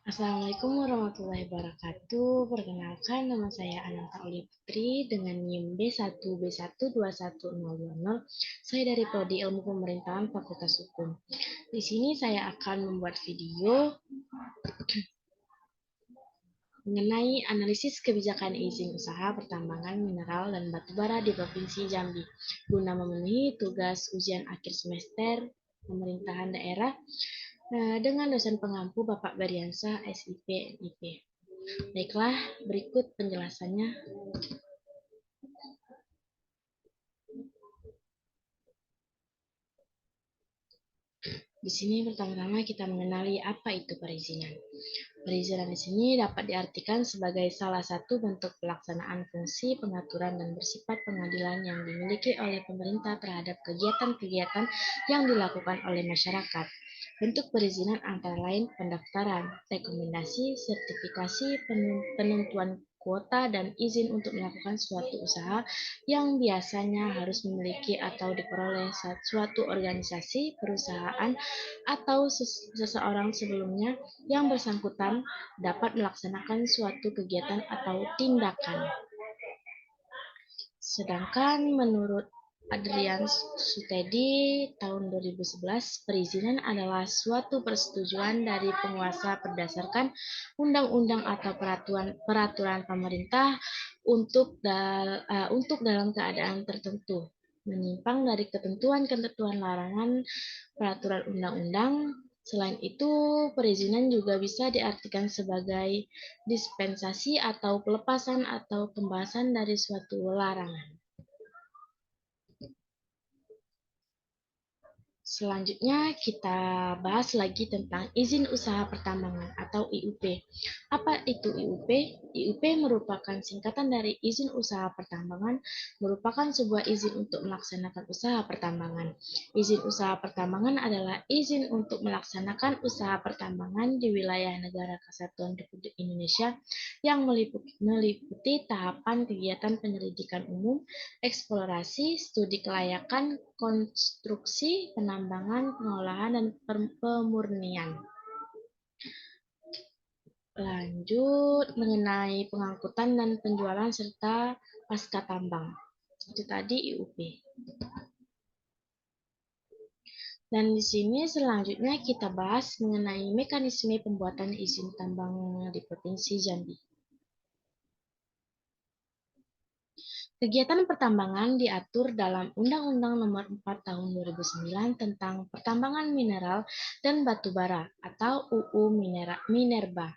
Assalamualaikum warahmatullahi wabarakatuh. Perkenalkan, nama saya Ananta Oli Putri dengan NIM B1B1210020. Saya dari Prodi Ilmu Pemerintahan Fakultas Hukum. Di sini saya akan membuat video mengenai analisis kebijakan izin usaha pertambangan mineral dan batubara di Provinsi Jambi guna memenuhi tugas ujian akhir semester pemerintahan daerah dengan dosen pengampu Bapak Beriansa SIP NIP. Baiklah, berikut penjelasannya. Di sini pertama-tama kita mengenali apa itu perizinan. Perizinan di sini dapat diartikan sebagai salah satu bentuk pelaksanaan fungsi pengaturan dan bersifat pengadilan yang dimiliki oleh pemerintah terhadap kegiatan-kegiatan yang dilakukan oleh masyarakat. Bentuk perizinan antara lain pendaftaran, rekomendasi, sertifikasi, penentuan kuota, dan izin untuk melakukan suatu usaha yang biasanya harus memiliki atau diperoleh suatu organisasi, perusahaan, atau seseorang sebelumnya yang bersangkutan dapat melaksanakan suatu kegiatan atau tindakan. Sedangkan menurut Adrian Sutedi tahun 2011, perizinan adalah suatu persetujuan dari penguasa berdasarkan undang-undang atau peraturan pemerintah untuk dalam keadaan tertentu, menyimpang dari ketentuan-ketentuan larangan peraturan undang-undang. Selain itu, perizinan juga bisa diartikan sebagai dispensasi atau pelepasan atau pembahasan dari suatu larangan. Selanjutnya kita bahas lagi tentang izin usaha pertambangan atau IUP. Apa itu IUP? IUP merupakan singkatan dari izin usaha pertambangan, merupakan sebuah izin untuk melaksanakan usaha pertambangan. Izin usaha pertambangan adalah izin untuk melaksanakan usaha pertambangan di wilayah Negara Kesatuan Republik Indonesia yang meliputi tahapan kegiatan penyelidikan umum, eksplorasi, studi kelayakan, konstruksi, penambangan, pengolahan, dan pemurnian. Lanjut mengenai pengangkutan dan penjualan serta pasca tambang. Itu tadi IUP. Dan di sini selanjutnya kita bahas mengenai mekanisme pembuatan izin tambang di Provinsi Jambi. Kegiatan pertambangan diatur dalam Undang-Undang Nomor 4 Tahun 2009 tentang Pertambangan Mineral dan Batubara atau UU Minerba.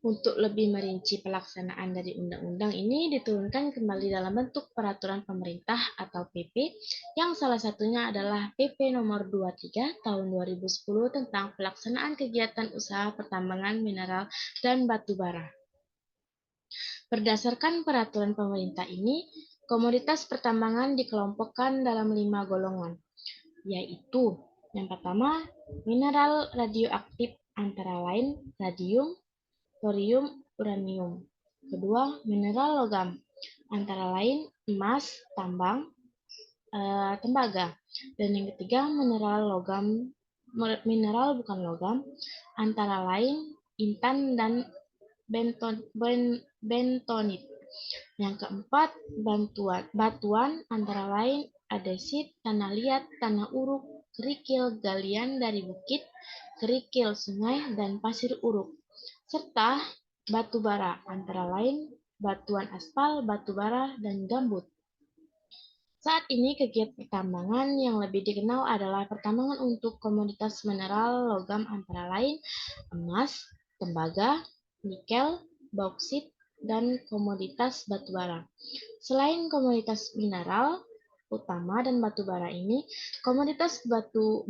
Untuk lebih merinci pelaksanaan dari undang-undang ini diturunkan kembali dalam bentuk peraturan pemerintah atau PP yang salah satunya adalah PP nomor 23 tahun 2010 tentang pelaksanaan kegiatan usaha pertambangan mineral dan batubara. Berdasarkan peraturan pemerintah ini, komoditas pertambangan dikelompokkan dalam 5 golongan, yaitu yang pertama, mineral radioaktif antara lain radium, thorium, uranium. Kedua, mineral logam antara lain emas, tembaga. Dan yang ketiga, mineral bukan logam antara lain intan dan bentonit. Yang keempat, batuan antara lain andesit, tanah liat, tanah uruk, kerikil galian dari bukit, kerikil sungai, dan pasir uruk. Serta batu bara antara lain batuan aspal, batu bara, dan gambut. Saat ini kegiatan pertambangan yang lebih dikenal adalah pertambangan untuk komoditas mineral logam antara lain emas, tembaga, nikel, bauksit, dan komoditas batubara. Selain komoditas mineral utama dan batubara ini, komoditas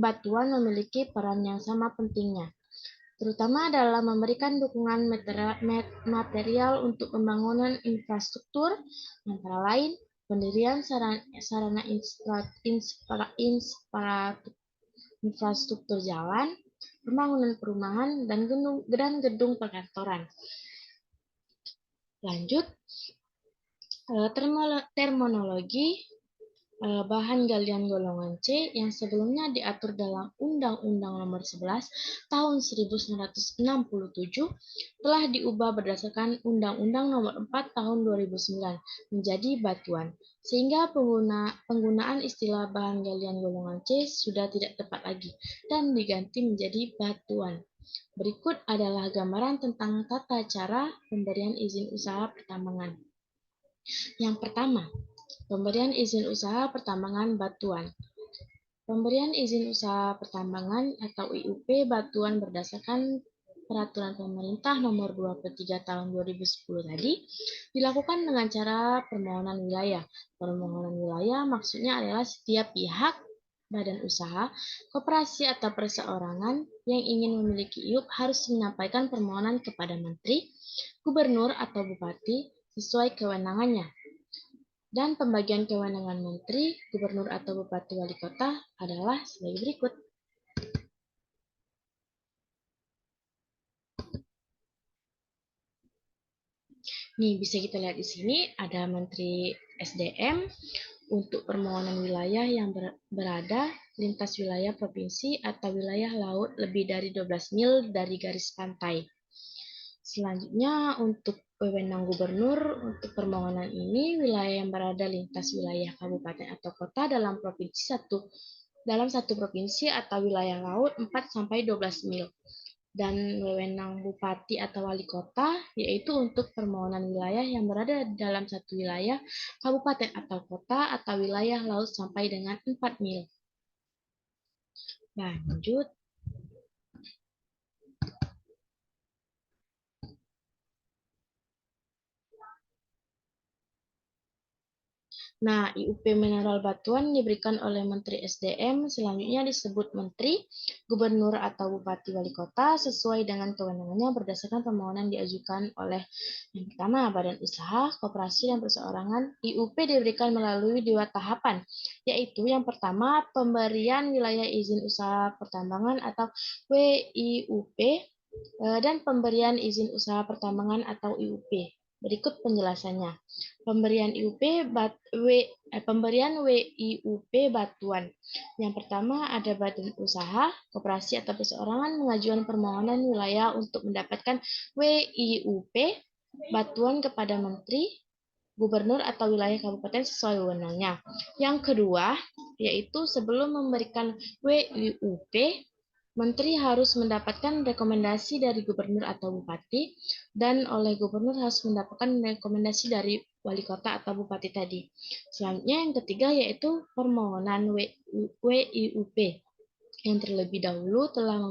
batuan memiliki peran yang sama pentingnya, terutama dalam memberikan dukungan material untuk pembangunan infrastruktur, antara lain pendirian sarana infrastruktur jalan, pembangunan perumahan, dan gedung perkantoran. Lanjut, terminologi bahan galian golongan C yang sebelumnya diatur dalam Undang-Undang Nomor 11 Tahun 1967 telah diubah berdasarkan Undang-Undang Nomor 4 Tahun 2009 menjadi batuan, sehingga penggunaan istilah bahan galian golongan C sudah tidak tepat lagi dan diganti menjadi batuan. Berikut adalah gambaran tentang tata cara pemberian izin usaha pertambangan. Yang pertama, pemberian izin usaha pertambangan batuan. Pemberian izin usaha pertambangan atau IUP batuan berdasarkan Peraturan Pemerintah Nomor 23 Tahun 2010 tadi dilakukan dengan cara permohonan wilayah. Permohonan wilayah maksudnya adalah setiap pihak, badan usaha, koperasi atau perseorangan yang ingin memiliki IUP harus menyampaikan permohonan kepada menteri, gubernur atau bupati sesuai kewenangannya. Dan pembagian kewenangan menteri, gubernur atau bupati wali kota adalah sebagai berikut. Nih, bisa kita lihat di sini ada Menteri SDM untuk permohonan wilayah yang berada lintas wilayah provinsi atau wilayah laut lebih dari 12 mil dari garis pantai. Selanjutnya untuk wewenang gubernur untuk permohonan ini wilayah yang berada lintas wilayah kabupaten atau kota dalam satu provinsi atau wilayah laut 4 sampai 12 mil. Dan wewenang bupati atau wali kota yaitu untuk permohonan wilayah yang berada dalam satu wilayah kabupaten atau kota atau wilayah laut sampai dengan 4 mil. Lanjut. Nah, IUP mineral batuan diberikan oleh Menteri SDM, selanjutnya disebut Menteri, Gubernur atau Bupati Wali Kota sesuai dengan kewenangannya berdasarkan permohonan diajukan oleh yang pertama, Badan Usaha, Koperasi, dan Perseorangan. IUP diberikan melalui dua tahapan, yaitu yang pertama, pemberian wilayah izin usaha pertambangan atau WIUP, dan pemberian izin usaha pertambangan atau IUP. Berikut penjelasannya. Pemberian WIUP batuan. Yang pertama ada badan usaha, koperasi atau perseorangan mengajukan permohonan wilayah untuk mendapatkan WIUP batuan kepada menteri, gubernur atau wilayah kabupaten sesuai wewenangnya. Yang kedua, yaitu sebelum memberikan WIUP, menteri harus mendapatkan rekomendasi dari gubernur atau bupati, dan oleh gubernur harus mendapatkan rekomendasi dari wali kota atau bupati tadi. Selanjutnya yang ketiga yaitu permohonan WIUP yang terlebih dahulu telah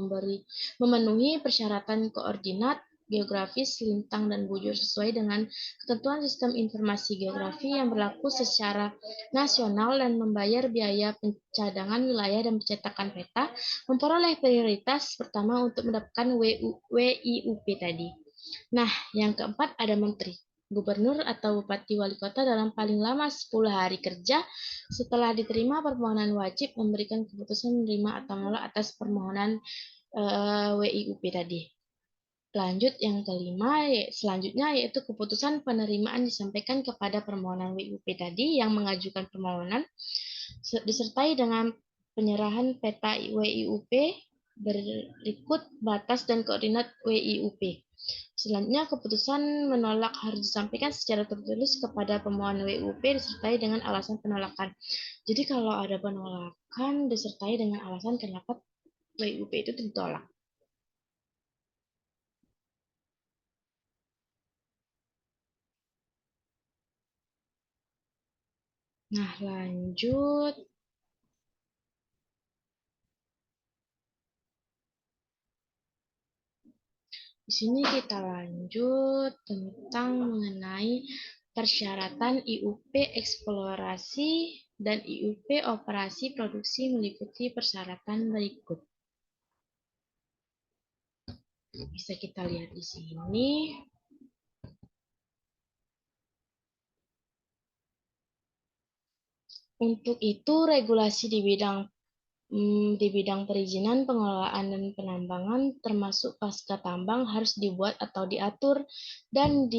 memenuhi persyaratan koordinat geografis, lintang, dan bujur sesuai dengan ketentuan sistem informasi geografi yang berlaku secara nasional dan membayar biaya pencadangan wilayah dan pencetakan peta, memperoleh prioritas pertama untuk mendapatkan WIUP tadi. Nah, yang keempat ada menteri. Gubernur atau bupati wali kota dalam paling lama 10 hari kerja setelah diterima permohonan wajib memberikan keputusan menerima atau menolak atas permohonan WIUP tadi. Lanjut yang kelima, selanjutnya yaitu keputusan penerimaan disampaikan kepada permohonan WIUP tadi yang mengajukan permohonan disertai dengan penyerahan peta WIUP berikut batas dan koordinat WIUP. Selanjutnya, keputusan menolak harus disampaikan secara tertulis kepada pemohon WIUP disertai dengan alasan penolakan. Jadi kalau ada penolakan disertai dengan alasan kenapa WIUP itu ditolak. Nah, lanjut. Di sini kita lanjut tentang mengenai persyaratan IUP eksplorasi dan IUP operasi produksi meliputi persyaratan berikut. Bisa kita lihat di sini. Untuk itu, regulasi di bidang di bidang perizinan, pengelolaan, dan penambangan, termasuk pasca tambang, harus dibuat atau diatur dan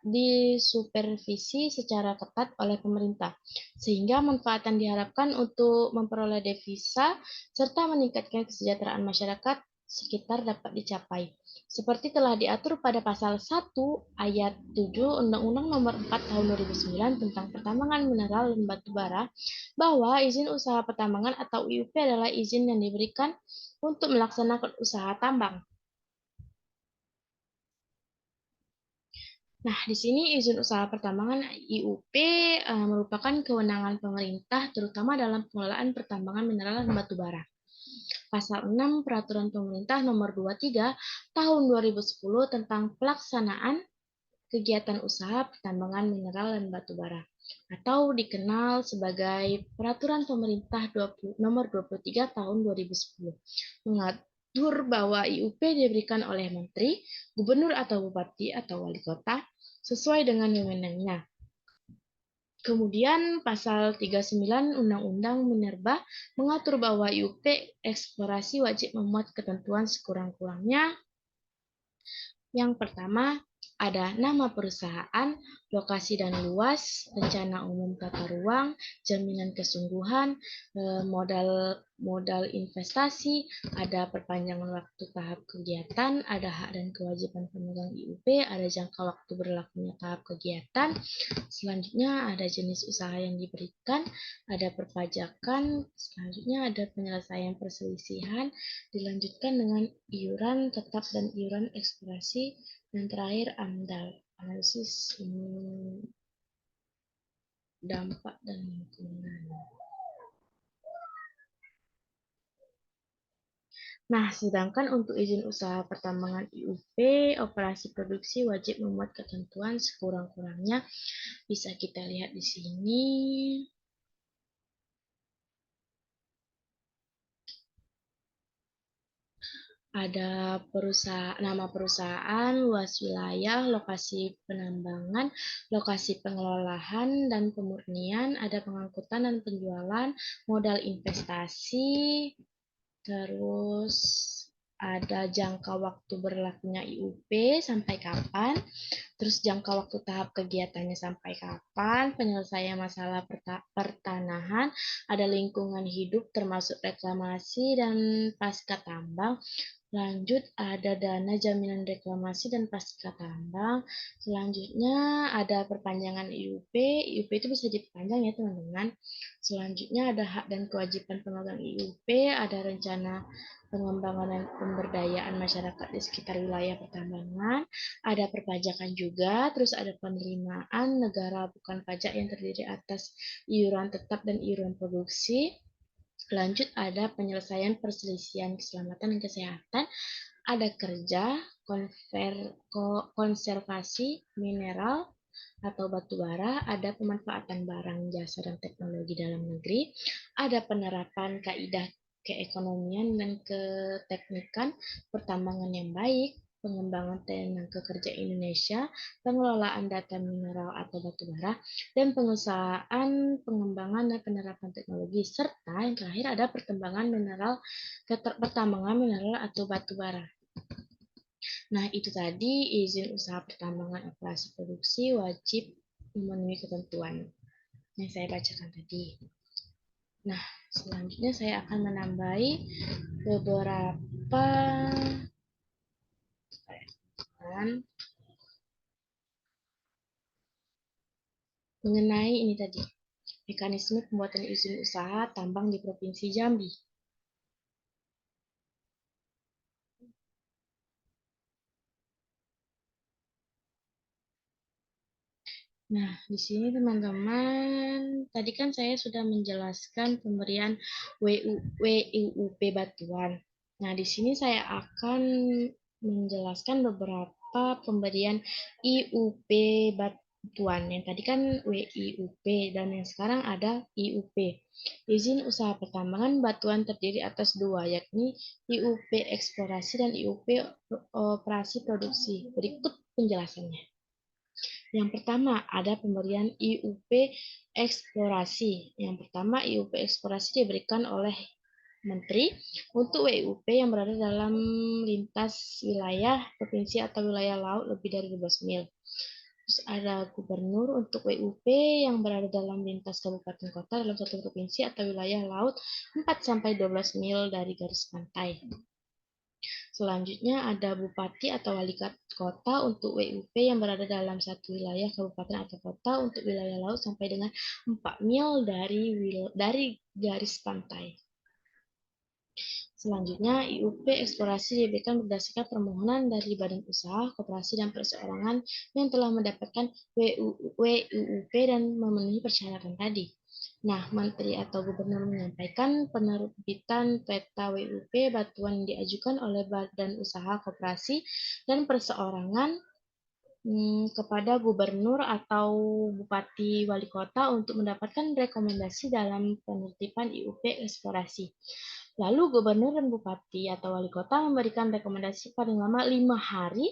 disupervisi secara ketat oleh pemerintah, sehingga manfaat yang diharapkan untuk memperoleh devisa serta meningkatkan kesejahteraan masyarakat sekitar dapat dicapai. Seperti telah diatur pada pasal 1 ayat 7 Undang-Undang Nomor 4 Tahun 2009 tentang Pertambangan Mineral dan Batu Bara, bahwa izin usaha pertambangan atau IUP adalah izin yang diberikan untuk melaksanakan usaha tambang. Nah, di sini izin usaha pertambangan IUP merupakan kewenangan pemerintah terutama dalam pengelolaan pertambangan mineral dan batu bara. Pasal 6 Peraturan Pemerintah Nomor 23 Tahun 2010 tentang pelaksanaan kegiatan usaha pertambangan mineral dan batu bara, atau dikenal sebagai Peraturan Pemerintah Nomor 23 Tahun 2010, mengatur bahwa IUP diberikan oleh Menteri, Gubernur atau Bupati atau Wali Kota sesuai dengan wewenangnya. Kemudian pasal 39 Undang-Undang Minerba mengatur bahwa IUP eksplorasi wajib memuat ketentuan sekurang-kurangnya. Yang pertama, ada nama perusahaan, lokasi dan luas, rencana umum tata ruang, jaminan kesungguhan, modal investasi, ada perpanjangan waktu tahap kegiatan, ada hak dan kewajiban pemegang IUP, ada jangka waktu berlakunya tahap kegiatan. Selanjutnya ada jenis usaha yang diberikan, ada perpajakan, selanjutnya ada penyelesaian perselisihan, dilanjutkan dengan iuran tetap dan iuran eksplorasi, dan terakhir AMDAL, analisis dampak dan lingkungan. Nah, sedangkan untuk izin usaha pertambangan IUP, operasi produksi wajib memuat ketentuan sekurang-kurangnya. Bisa kita lihat di sini. Ada nama perusahaan, luas wilayah, lokasi penambangan, lokasi pengelolaan dan pemurnian, ada pengangkutan dan penjualan, modal investasi, terus ada jangka waktu berlakunya IUP sampai kapan, terus jangka waktu tahap kegiatannya sampai kapan, penyelesaian masalah pertanahan, ada lingkungan hidup termasuk reklamasi dan pasca tambang. Lanjut, ada dana jaminan reklamasi dan pasca tambang. Selanjutnya, ada perpanjangan IUP. IUP itu bisa diperpanjang ya, teman-teman. Selanjutnya, ada hak dan kewajiban pemegang IUP. Ada rencana pengembangan dan pemberdayaan masyarakat di sekitar wilayah pertambangan. Ada perpajakan juga. Terus ada penerimaan negara bukan pajak yang terdiri atas iuran tetap dan iuran produksi. Lanjut, ada penyelesaian perselisihan keselamatan dan kesehatan, ada kerja, konservasi mineral atau batu bara, ada pemanfaatan barang, jasa, dan teknologi dalam negeri, ada penerapan kaidah keekonomian dan keteknikan pertambangan yang baik, pengembangan tenaga kerja Indonesia, pengelolaan data mineral atau batu bara, dan pengusahaan, pengembangan dan penerapan teknologi, serta yang terakhir ada pertambangan mineral atau batu bara. Nah, itu tadi izin usaha pertambangan operasi produksi wajib memenuhi ketentuan yang saya bacakan tadi. Nah, selanjutnya saya akan menambahi beberapa mengenai ini tadi, mekanisme pembuatan izin usaha tambang di Provinsi Jambi. Nah, di sini teman-teman, tadi kan saya sudah menjelaskan pemberian WIUP Batuan. Nah, di sini saya akan menjelaskan beberapa pemberian IUP Batuan. Yang tadi kan WIUP dan yang sekarang ada IUP. Izin usaha pertambangan batuan terdiri atas dua, yakni IUP eksplorasi dan IUP operasi produksi. Berikut penjelasannya. Yang pertama, ada pemberian IUP eksplorasi. Yang pertama, IUP eksplorasi diberikan oleh Menteri untuk WUP yang berada dalam lintas wilayah provinsi atau wilayah laut lebih dari 12 mil. Terus ada gubernur untuk WUP yang berada dalam lintas kabupaten kota dalam satu provinsi atau wilayah laut 4-12 mil dari garis pantai. Selanjutnya ada bupati atau wali kota untuk WUP yang berada dalam satu wilayah kabupaten atau kota untuk wilayah laut sampai dengan 4 mil dari garis pantai. Selanjutnya, IUP eksplorasi diberikan berdasarkan permohonan dari badan usaha, koperasi, dan perseorangan yang telah mendapatkan WUUP dan memenuhi persyaratan tadi. Nah, Menteri atau Gubernur menyampaikan penerbitan peta WUP batuan yang diajukan oleh badan usaha, koperasi, dan perseorangan kepada gubernur atau bupati wali kota untuk mendapatkan rekomendasi dalam penertiban IUP eksplorasi. Lalu gubernur dan bupati atau wali kota memberikan rekomendasi paling lama 5 hari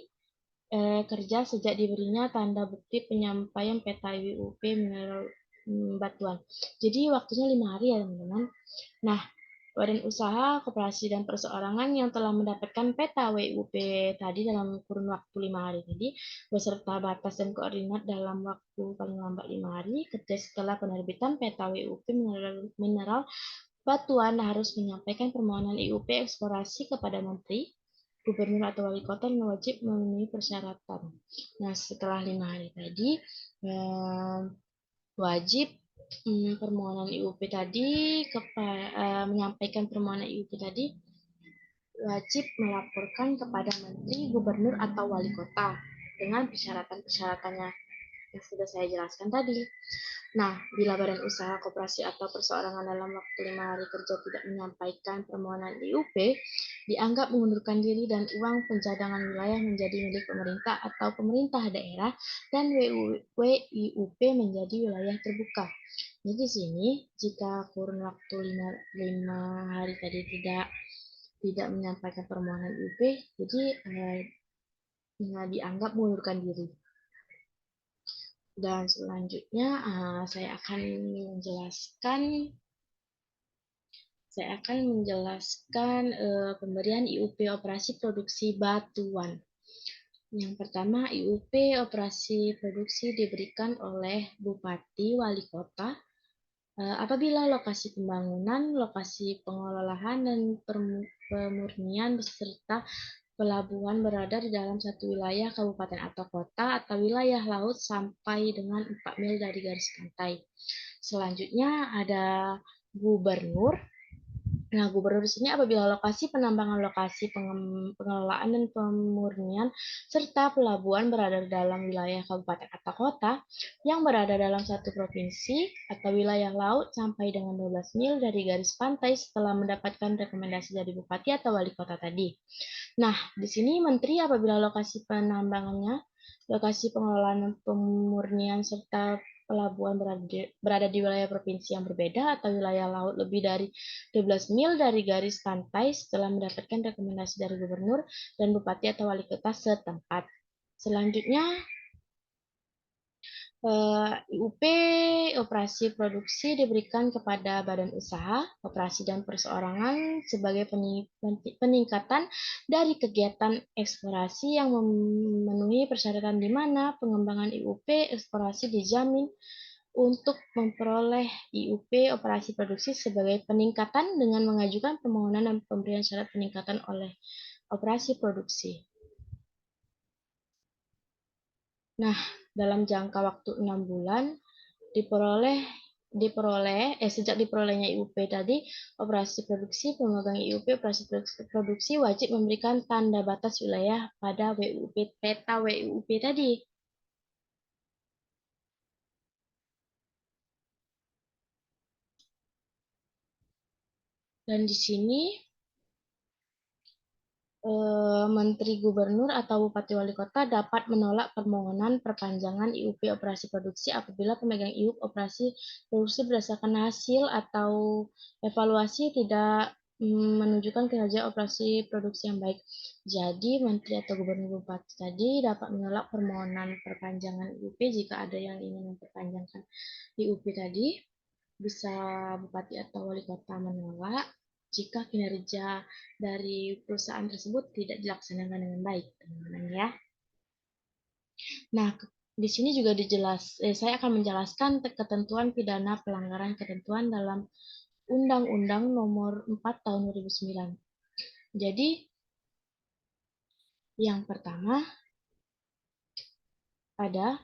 kerja sejak diberinya tanda bukti penyampaian peta IUP mineral batuan. Jadi waktunya 5 hari ya teman-teman. Nah, badan usaha, koperasi, dan perseorangan yang telah mendapatkan peta WUP tadi dalam kurun waktu 5 hari tadi, beserta batas dan koordinat dalam waktu paling lambat 5 hari, kerja setelah penerbitan peta WUP mineral batuan harus menyampaikan permohonan IUP eksplorasi kepada Menteri, Gubernur atau Wali Kota dan wajib memenuhi persyaratan. Nah, setelah 5 hari tadi, wajib permohonan IUP tadi menyampaikan permohonan IUP tadi wajib melaporkan kepada Menteri, Gubernur atau Wali Kota dengan persyaratan-persyaratannya yang sudah saya jelaskan tadi. Nah, bila badan usaha, koperasi, atau perseorangan dalam waktu 5 hari kerja tidak menyampaikan permohonan IUP, dianggap mengundurkan diri dan uang pencadangan wilayah menjadi milik pemerintah atau pemerintah daerah dan WIUP menjadi wilayah terbuka. Jadi di sini, jika kurun waktu 5 hari tadi tidak menyampaikan permohonan IUP, jadi dianggap mengundurkan diri. Dan selanjutnya saya akan menjelaskan pemberian IUP operasi produksi batuan. Yang pertama, IUP operasi produksi diberikan oleh Bupati Wali Kota apabila lokasi pembangunan, lokasi pengelolaan, dan pemurnian beserta pelabuhan berada di dalam satu wilayah kabupaten atau kota atau wilayah laut sampai dengan 4 mil dari garis pantai. Selanjutnya ada gubernur. Nah, gubernur di sini apabila lokasi penambangan, lokasi pengelolaan dan pemurnian serta pelabuhan berada di dalam wilayah kabupaten atau kota yang berada dalam satu provinsi atau wilayah laut sampai dengan 12 mil dari garis pantai setelah mendapatkan rekomendasi dari bupati atau wali kota tadi. Nah, di sini menteri apabila lokasi penambangannya, lokasi pengelolaan pemurnian serta pelabuhan berada di wilayah provinsi yang berbeda atau wilayah laut lebih dari 12 mil dari garis pantai setelah mendapatkan rekomendasi dari gubernur dan bupati atau wali kota setempat. Selanjutnya, IUP operasi produksi diberikan kepada badan usaha, operasi dan perseorangan sebagai peningkatan dari kegiatan eksplorasi yang memenuhi persyaratan di mana pengembangan IUP eksplorasi dijamin untuk memperoleh IUP operasi produksi sebagai peningkatan dengan mengajukan permohonan dan pemberian syarat peningkatan oleh operasi produksi. Nah, dalam jangka waktu 6 bulan sejak diperolehnya IUP tadi, operasi produksi, pemegang IUP operasi produksi wajib memberikan tanda batas wilayah pada peta WUP tadi. Dan di sini Menteri Gubernur atau Bupati Wali Kota dapat menolak permohonan perpanjangan IUP operasi produksi apabila pemegang IUP operasi produksi berdasarkan hasil atau evaluasi tidak menunjukkan kinerja operasi produksi yang baik. Jadi, menteri atau gubernur bupati tadi dapat menolak permohonan perpanjangan IUP jika ada yang ingin memperpanjangkan IUP tadi. Bisa bupati atau wali kota menolak jika kinerja dari perusahaan tersebut tidak dilaksanakan dengan baik, teman-teman ya. Nah, di sini juga saya akan menjelaskan ketentuan pidana pelanggaran ketentuan dalam Undang-Undang Nomor 4 Tahun 2009. Jadi, yang pertama ada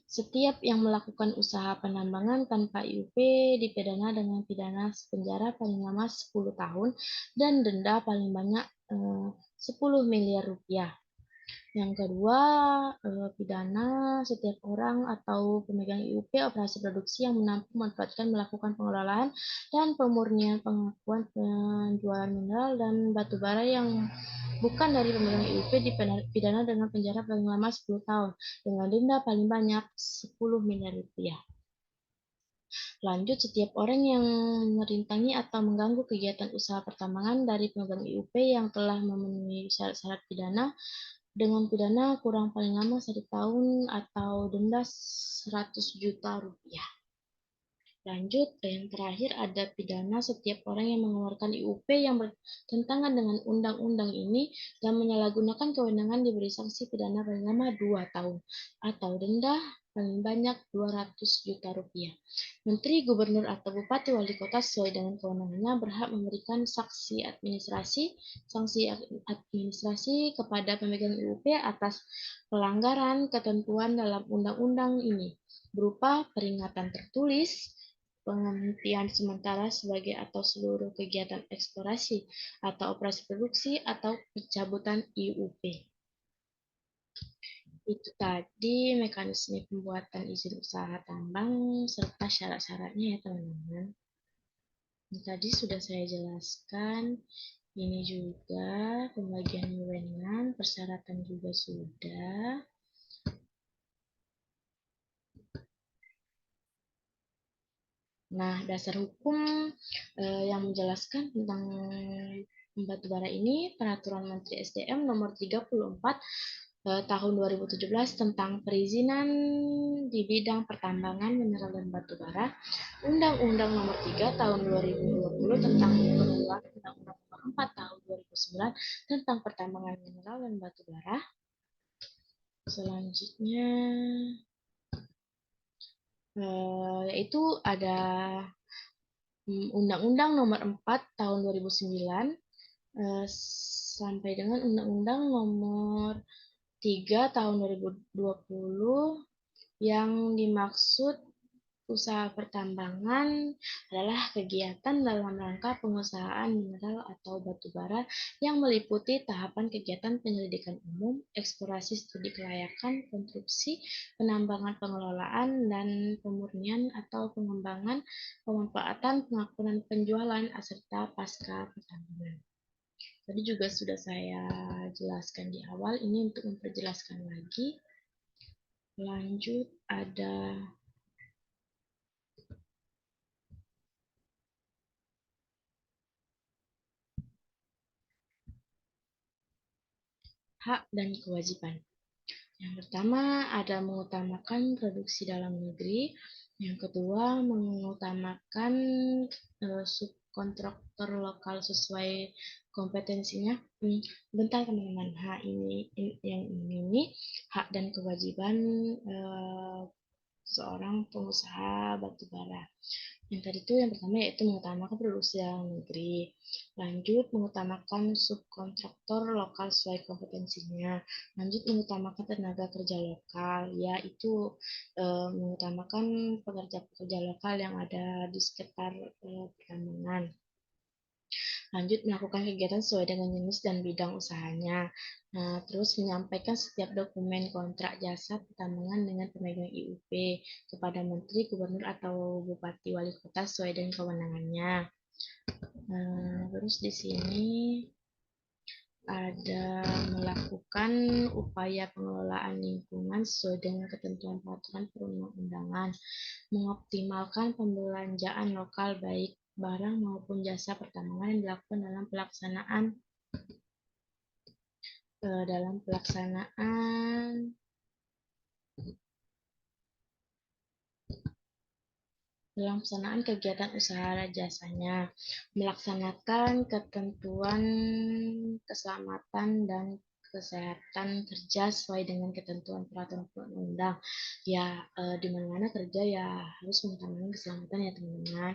setiap yang melakukan usaha penambangan tanpa IUP dipidana dengan pidana penjara paling lama 10 tahun dan denda paling banyak 10 miliar rupiah. Yang kedua, pidana setiap orang atau pemegang IUP operasi produksi yang menampung, memanfaatkan, melakukan pengelolaan dan pemurnian pengakuan penjualan mineral dan batu bara yang bukan dari pemegang IUP dipidana dengan penjara paling lama 10 tahun dengan denda paling banyak 10 miliar rupiah. Lanjut, setiap orang yang merintangi atau mengganggu kegiatan usaha pertambangan dari pemegang IUP yang telah memenuhi syarat-syarat pidana dengan pidana kurang paling lama 1 tahun atau denda 100 juta rupiah. Lanjut, yang terakhir ada pidana setiap orang yang mengeluarkan IUP yang bertentangan dengan undang-undang ini dan menyalahgunakan kewenangan diberi sanksi pidana paling lama 2 tahun atau denda paling banyak 200 juta rupiah. Menteri, gubernur, atau bupati wali kota sesuai dengan kewenangannya berhak memberikan sanksi administrasi kepada pemegang IUP atas pelanggaran ketentuan dalam undang-undang ini berupa peringatan tertulis, penghentian sementara sebagai atau seluruh kegiatan eksplorasi atau operasi produksi atau pencabutan IUP. Itu tadi mekanisme pembuatan izin usaha tambang serta syarat-syaratnya ya teman-teman. Ini tadi sudah saya jelaskan. Ini juga pembagian wewenang, persyaratan juga sudah. Nah, dasar hukum yang menjelaskan tentang batu bara ini, Peraturan Menteri SDM Nomor 34 Tahun 2017 tentang perizinan di bidang pertambangan mineral dan batu bara, Undang-Undang Nomor 3 Tahun 2020 tentang perubahan Undang-Undang Nomor 4 Tahun 2009 tentang pertambangan mineral dan batu bara. Selanjutnya, yaitu ada Undang-Undang Nomor 4 Tahun 2009 sampai dengan Undang-Undang Nomor 3 Tahun 2020 yang dimaksud usaha pertambangan adalah kegiatan dalam rangka pengusahaan mineral atau batu bara yang meliputi tahapan kegiatan penyelidikan umum, eksplorasi, studi kelayakan, konstruksi, penambangan, pengelolaan, dan pemurnian atau pengembangan, pemanfaatan, pengakuan, penjualan, serta pasca pertambangan. Tadi juga sudah saya jelaskan di awal, ini untuk memperjelaskan lagi. Lanjut, ada hak dan kewajiban. Yang pertama ada mengutamakan produksi dalam negeri. Yang kedua mengutamakan subkontraktor lokal sesuai kompetensinya. Bentar teman-teman, yang ini hak dan kewajiban seorang pengusaha batubara. Yang tadi itu yang pertama yaitu mengutamakan produksi dalam negeri. Lanjut mengutamakan subkontraktor lokal sesuai kompetensinya. Lanjut mengutamakan tenaga kerja lokal, yaitu mengutamakan pekerja-pekerja lokal yang ada di sekitar pertambangan. Lanjut melakukan kegiatan sesuai dengan jenis dan bidang usahanya. Nah, terus menyampaikan setiap dokumen kontrak jasa pertambangan dengan pemegang IUP kepada menteri, gubernur, atau bupati wali kota sesuai dengan kewenangannya. Nah, terus di sini ada melakukan upaya pengelolaan lingkungan sesuai dengan ketentuan peraturan perundang-undangan, mengoptimalkan pembelanjaan lokal baik barang maupun jasa pertambangan yang dilakukan dalam pelaksanaan kegiatan usaha jasanya, melaksanakan ketentuan keselamatan dan kesehatan kerja sesuai dengan ketentuan peraturan undang-undang. Ya, di mana-mana kerja ya harus mengutamakan keselamatan ya teman-teman.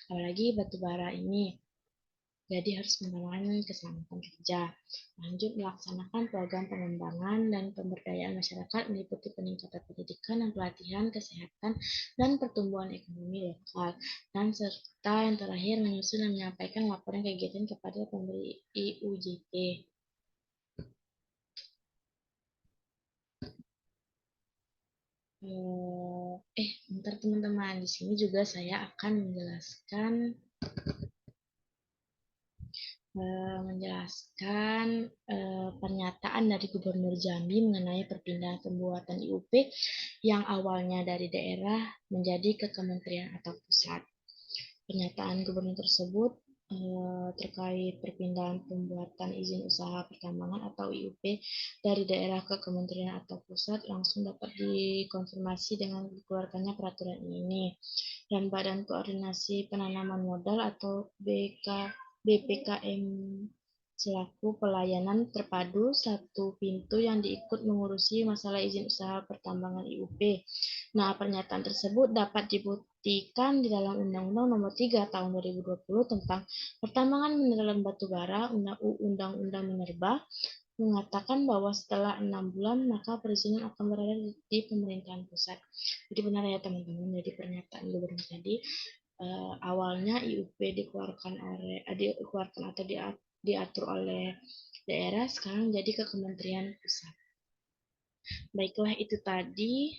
Apalagi batu bara ini. Jadi harus mengutamakan keselamatan kerja. Lanjut melaksanakan program pengembangan dan pemberdayaan masyarakat meliputi peningkatan pendidikan dan pelatihan kesehatan dan pertumbuhan ekonomi lokal. Dan serta yang terakhir menyusun dan menyampaikan laporan kegiatan kepada pemberi IUJT. Bentar teman-teman, di sini juga saya akan menjelaskan pernyataan dari Gubernur Jambi mengenai perpindahan pembuatan IUP yang awalnya dari daerah menjadi ke kementerian atau pusat. Pernyataan Gubernur tersebut terkait perpindahan pembuatan izin usaha pertambangan atau IUP dari daerah ke kementerian atau pusat langsung dapat dikonfirmasi dengan dikeluarkannya peraturan ini. Dan Badan Koordinasi Penanaman Modal atau BPKM selaku pelayanan terpadu satu pintu yang diikut mengurusi masalah izin usaha pertambangan IUP. Nah, pernyataan tersebut dapat dibuktikan di dalam Undang-Undang Nomor 3 Tahun 2020 tentang Pertambangan Mineral Batu Bara, Undang-Undang Minerba, mengatakan bahwa setelah 6 bulan maka perizinan akan berada di pemerintahan pusat. Jadi benar ya teman-teman, jadi pernyataan gubernur tadi awalnya IUP dikeluarkan atau diatur oleh daerah, sekarang jadi ke kementerian pusat. Baiklah, itu tadi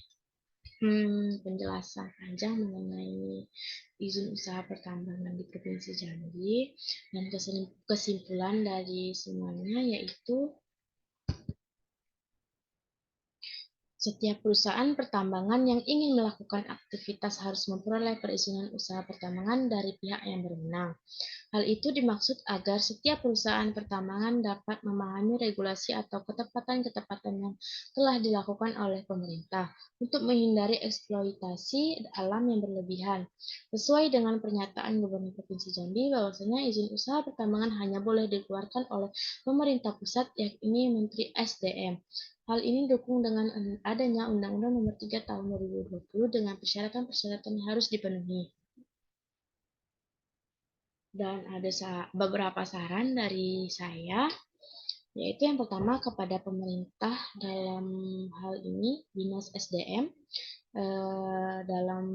penjelasan panjang mengenai izin usaha pertambangan di Provinsi Jambi, dan kesimpulan dari semuanya yaitu setiap perusahaan pertambangan yang ingin melakukan aktivitas harus memperoleh perizinan usaha pertambangan dari pihak yang berwenang. Hal itu dimaksud agar setiap perusahaan pertambangan dapat memahami regulasi atau ketepatan-ketepatan yang telah dilakukan oleh pemerintah untuk menghindari eksploitasi alam yang berlebihan. Sesuai dengan pernyataan Gubernur Provinsi Jambi bahwasanya izin usaha pertambangan hanya boleh dikeluarkan oleh pemerintah pusat, yakni Menteri SDM. Hal ini didukung dengan adanya Undang-Undang Nomor 3 Tahun 2020 dengan persyaratan-persyaratan yang harus dipenuhi. Dan ada beberapa saran dari saya, yaitu yang pertama kepada pemerintah dalam hal ini Dinas SDM, dalam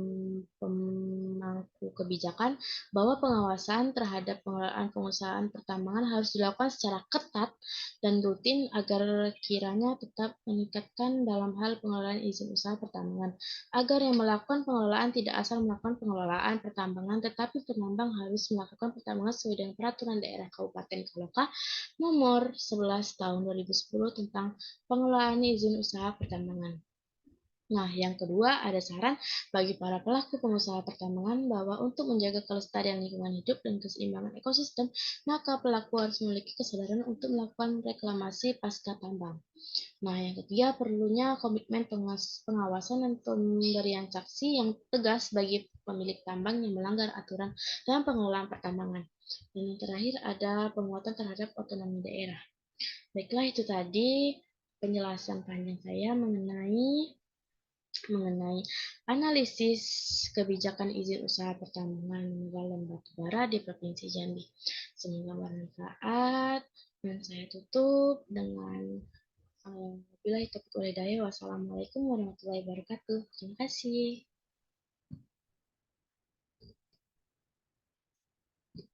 pemangku kebijakan bahwa pengawasan terhadap pengelolaan pengusahaan pertambangan harus dilakukan secara ketat dan rutin agar kiranya tetap meningkatkan dalam hal pengelolaan izin usaha pertambangan, agar yang melakukan pengelolaan tidak asal melakukan pengelolaan pertambangan, tetapi penambang harus melakukan pertambangan sesuai dengan peraturan daerah Kabupaten Kaloka Nomor 11 Tahun 2010 tentang pengelolaan izin usaha pertambangan. Nah, yang kedua, ada saran bagi para pelaku pengusaha pertambangan bahwa untuk menjaga kelestarian lingkungan hidup dan keseimbangan ekosistem, maka pelaku harus memiliki kesadaran untuk melakukan reklamasi pasca tambang. Nah, yang ketiga, perlunya komitmen pengawasan dan pemberian sanksi yang tegas bagi pemilik tambang yang melanggar aturan dalam pengelolaan pertambangan. Dan yang terakhir, ada penguatan terhadap otonomi daerah. Baiklah, itu tadi penjelasan panjang saya mengenai analisis kebijakan izin usaha pertambangan mineral dan batu bara di Provinsi Jambi. Semoga bermanfaat, dan saya tutup dengan wabillahi taufiq wal hidayah. Wassalamualaikum warahmatullahi wabarakatuh. Terima kasih.